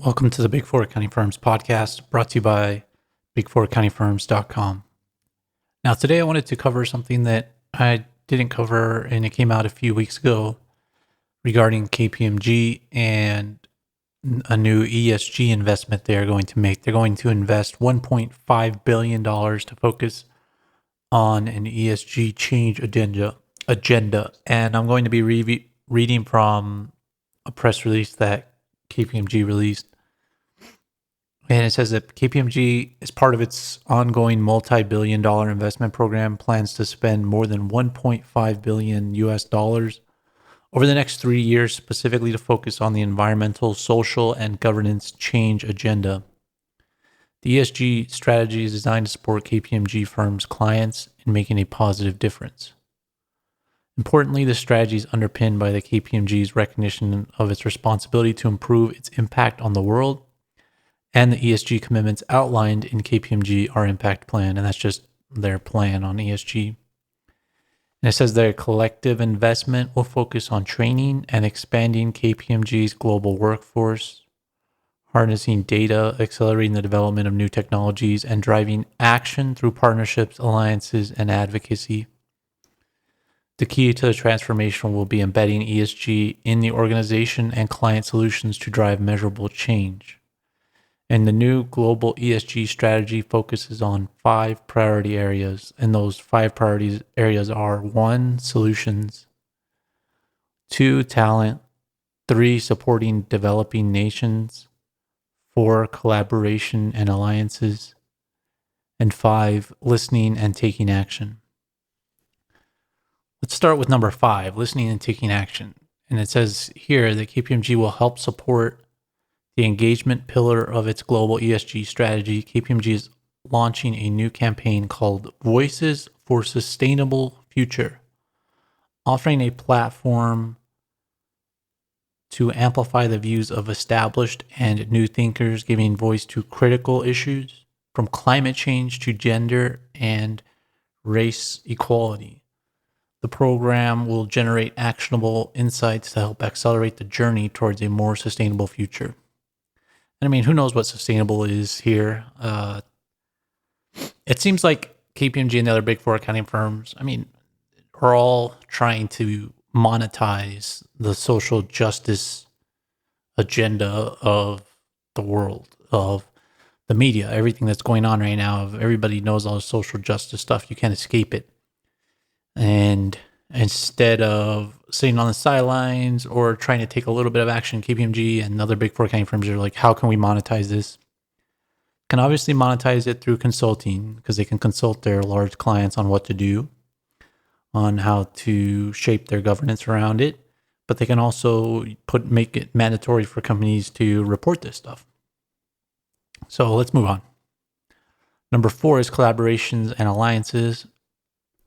Welcome to the Big Four Accounting Firms podcast, brought to you by big4accountingfirms.com. Now, today I wanted to cover something that I didn't cover, and it came out a few weeks ago regarding KPMG and a new ESG investment they're going to make. They're going to invest $1.5 billion to focus on an ESG change agenda. And I'm going to be reading from a press release that KPMG released. And it says that KPMG, as part of its ongoing multi-billion-dollar investment program, plans to spend more than $1.5 billion US dollars over the next 3 years, specifically to focus on the environmental, social, and governance change agenda. The ESG strategy is designed to support KPMG firms' clients in making a positive difference. Importantly, the strategy is underpinned by the KPMG's recognition of its responsibility to improve its impact on the world and the ESG commitments outlined in KPMG Our Impact Plan, and that's just their plan on ESG. And it says their collective investment will focus on training and expanding KPMG's global workforce, harnessing data, accelerating the development of new technologies, and driving action through partnerships, alliances, and advocacy. The key to the transformation will be embedding ESG in the organization and client solutions to drive measurable change. And the new global ESG strategy focuses on 5 priority areas. And those 5 priority areas are 1, solutions, 2, talent, 3, supporting developing nations, 4, collaboration and alliances, and 5, listening and taking action. Let's start with number 5, listening and taking action. And it says here that KPMG will help support the engagement pillar of its global ESG strategy. KPMG is launching a new campaign called Voices for Sustainable Future, offering a platform to amplify the views of established and new thinkers, giving voice to critical issues from climate change to gender and race equality. The program will generate actionable insights to help accelerate the journey towards a more sustainable future. And I mean, who knows what sustainable is here? It seems like KPMG and the other big 4 accounting firms, are all trying to monetize the social justice agenda of the world, of the media, everything that's going on right now. Everybody knows all the social justice stuff. You can't escape it. And instead of sitting on the sidelines or trying to take a little bit of action, KPMG and other big 4 accounting firms are like, how can we monetize this? Can obviously monetize it through consulting, because they can consult their large clients on what to do, on how to shape their governance around it. But they can also make it mandatory for companies to report this stuff. So let's move on. Number 4 is collaborations and alliances.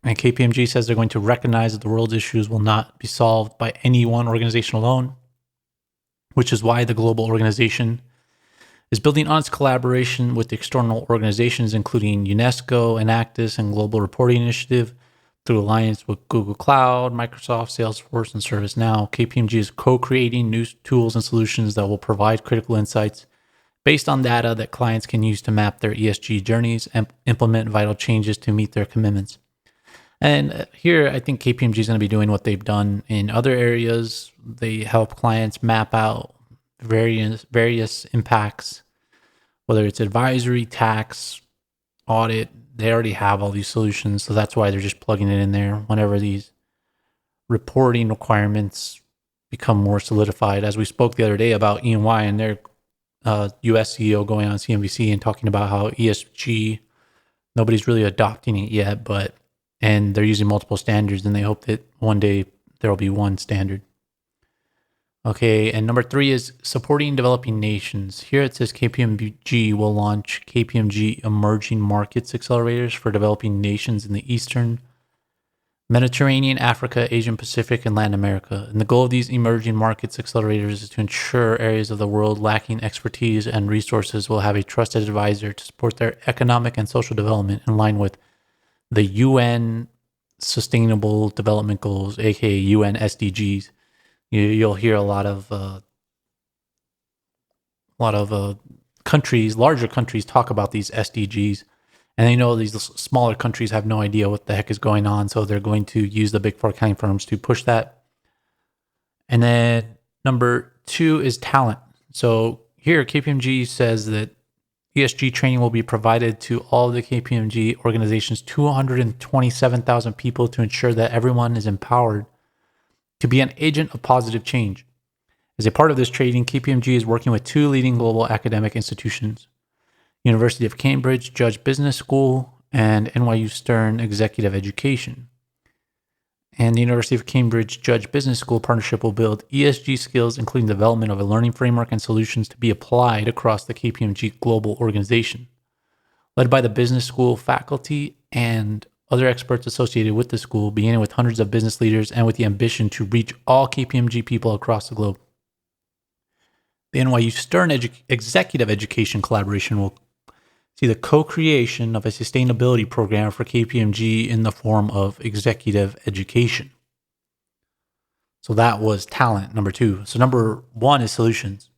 And KPMG says they're going to recognize that the world's issues will not be solved by any one organization alone, which is why the global organization is building on its collaboration with external organizations, including UNESCO, Enactus, and Global Reporting Initiative, through alliance with Google Cloud, Microsoft, Salesforce, and ServiceNow. KPMG is co-creating new tools and solutions that will provide critical insights based on data that clients can use to map their ESG journeys and implement vital changes to meet their commitments. And here, I think KPMG is going to be doing what they've done in other areas. They help clients map out various impacts, whether it's advisory, tax, audit. They already have all these solutions, so that's why they're just plugging it in there whenever these reporting requirements become more solidified. As we spoke the other day about E&Y and their US CEO going on CNBC and talking about how ESG, nobody's really adopting it yet, and they're using multiple standards, and they hope that one day there will be one standard. Okay, and number 3 is supporting developing nations. Here it says KPMG will launch KPMG Emerging Markets Accelerators for developing nations in the Eastern, Mediterranean, Africa, Asian Pacific, and Latin America. And the goal of these emerging markets accelerators is to ensure areas of the world lacking expertise and resources will have a trusted advisor to support their economic and social development in line with the UN Sustainable Development Goals, aka UN SDGs. You'll hear a lot of lot of countries, larger countries, talk about these SDGs, and they know these smaller countries have no idea what the heck is going on, so they're going to use the big four accounting firms to push that. And then number 2 is talent. So here, KPMG says that ESG training will be provided to all the KPMG organizations, 227,000 people, to ensure that everyone is empowered to be an agent of positive change. As a part of this training, KPMG is working with 2 leading global academic institutions, University of Cambridge Judge Business School and NYU Stern Executive Education. And the University of Cambridge Judge Business School partnership will build ESG skills, including development of a learning framework and solutions to be applied across the KPMG global organization. Led by the business school faculty and other experts associated with the school, beginning with hundreds of business leaders and with the ambition to reach all KPMG people across the globe. The NYU Stern Executive Education collaboration will see the co-creation of a sustainability program for KPMG in the form of executive education. So that was talent, number 2. So number 1 is solutions.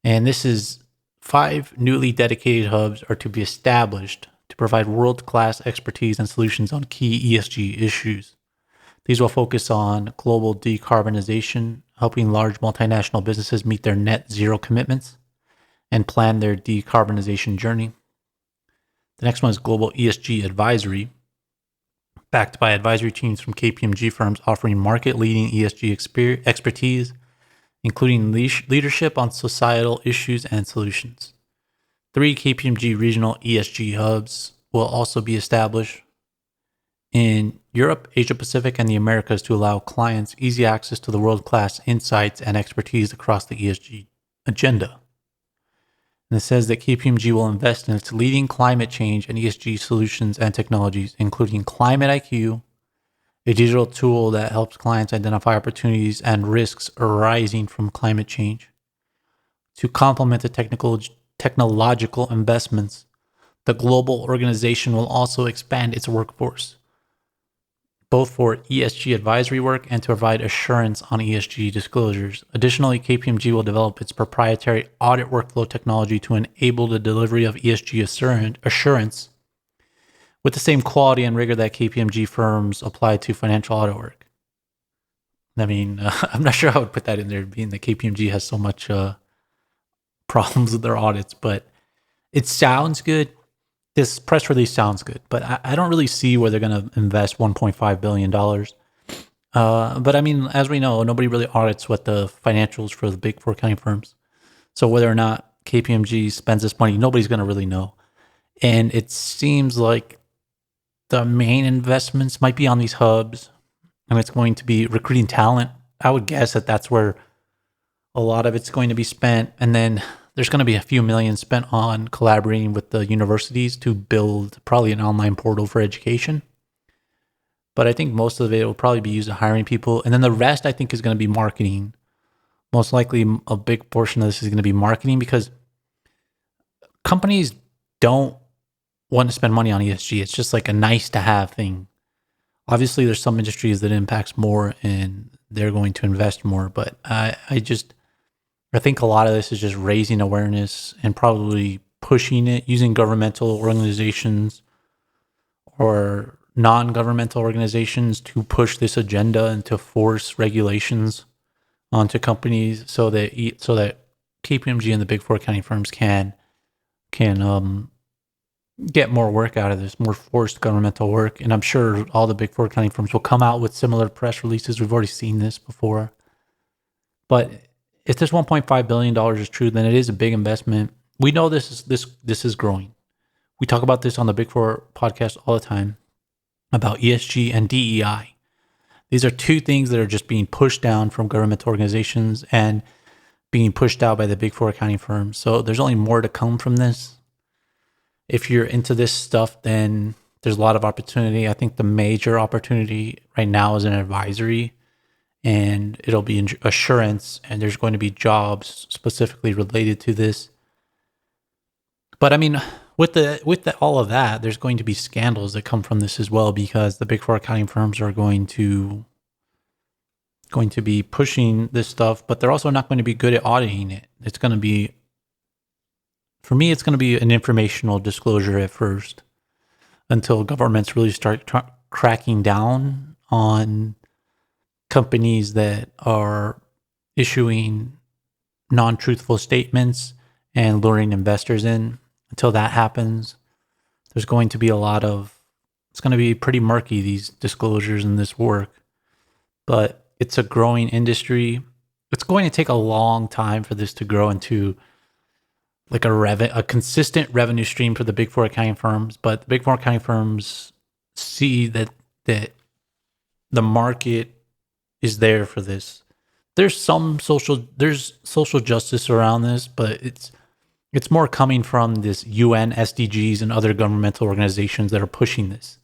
And this is 5 newly dedicated hubs are to be established to provide world-class expertise and solutions on key ESG issues. These will focus on global decarbonization, helping large multinational businesses meet their net zero commitments and plan their decarbonization journey. The next one is global ESG advisory, backed by advisory teams from KPMG firms offering market-leading ESG expertise, including leadership on societal issues and solutions. 3 KPMG regional ESG hubs will also be established in Europe, Asia Pacific, and the Americas to allow clients easy access to the world-class insights and expertise across the ESG agenda. And it says that KPMG will invest in its leading climate change and ESG solutions and technologies, including Climate IQ, a digital tool that helps clients identify opportunities and risks arising from climate change. To complement the technological investments, the global organization will also expand its workforce, both for ESG advisory work and to provide assurance on ESG disclosures. Additionally, KPMG will develop its proprietary audit workflow technology to enable the delivery of ESG assurance with the same quality and rigor that KPMG firms apply to financial audit work. I mean, I'm not sure how I would put that in there, being that KPMG has so much problems with their audits, but it sounds good. This press release sounds good, but I don't really see where they're going to invest $1.5 billion. But I mean, as we know, nobody really audits what the financials for the big four accounting firms. So whether or not KPMG spends this money, nobody's going to really know. And it seems like the main investments might be on these hubs, and it's going to be recruiting talent. I would guess that that's where a lot of it's going to be spent. And then there's going to be a few million spent on collaborating with the universities to build probably an online portal for education. But I think most of it will probably be used in hiring people. And then the rest, I think, is going to be marketing. Most likely a big portion of this is going to be marketing because companies don't want to spend money on ESG. It's just like a nice to have thing. Obviously, there's some industries that impacts more and they're going to invest more. But I think a lot of this is just raising awareness and probably pushing it, using governmental organizations or non-governmental organizations to push this agenda and to force regulations onto companies so that KPMG and the big four accounting firms can get more work out of this, more forced governmental work. And I'm sure all the big four accounting firms will come out with similar press releases. We've already seen this before. But if this $1.5 billion is true, then it is a big investment. We know this is growing. We talk about this on the Big Four podcast all the time about ESG and DEI. These are two things that are just being pushed down from governmental organizations and being pushed out by the big four accounting firms. So there's only more to come from this. If you're into this stuff, then there's a lot of opportunity. I think the major opportunity right now is in advisory, and it'll be in assurance, and there's going to be jobs specifically related to this. But I mean, with all of that, there's going to be scandals that come from this as well, because the big four accounting firms are going to be pushing this stuff, but they're also not going to be good at auditing it. It's going to be For me, it's going to be an informational disclosure at first until governments really start cracking down on companies that are issuing non-truthful statements and luring investors in. Until that happens, there's going to be it's going to be pretty murky, these disclosures and this work. But it's a growing industry. It's going to take a long time for this to grow into like a consistent revenue stream for the big four accounting firms. But the big four accounting firms see that the market is there for this. There's social justice around this, but it's more coming from this UN, SDGs, and other governmental organizations that are pushing this.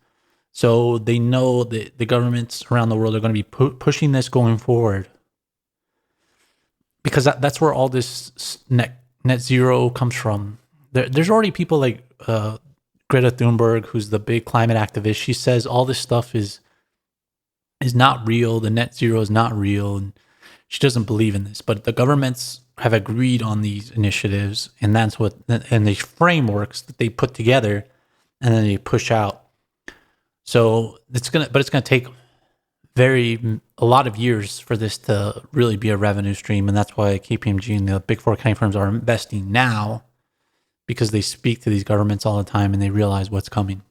So they know that the governments around the world are going to be pushing this going forward, because that's where all this net zero comes from. There's already people like Greta Thunberg, who's the big climate activist. She says all this stuff is not real. The net zero is not real, and she doesn't believe in this. But the governments have agreed on these initiatives, and these frameworks that they put together, and then they push out. So it's gonna take a lot of years for this to really be a revenue stream, and that's why KPMG and the big four accounting firms are investing now, because they speak to these governments all the time and they realize what's coming.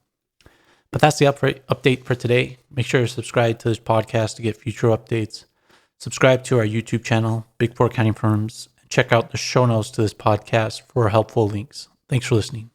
But that's the update for today. Make sure to subscribe to this podcast to get future updates. Subscribe to our YouTube channel, Big Four Accounting Firms. Check out the show notes to this podcast for helpful links. Thanks for listening.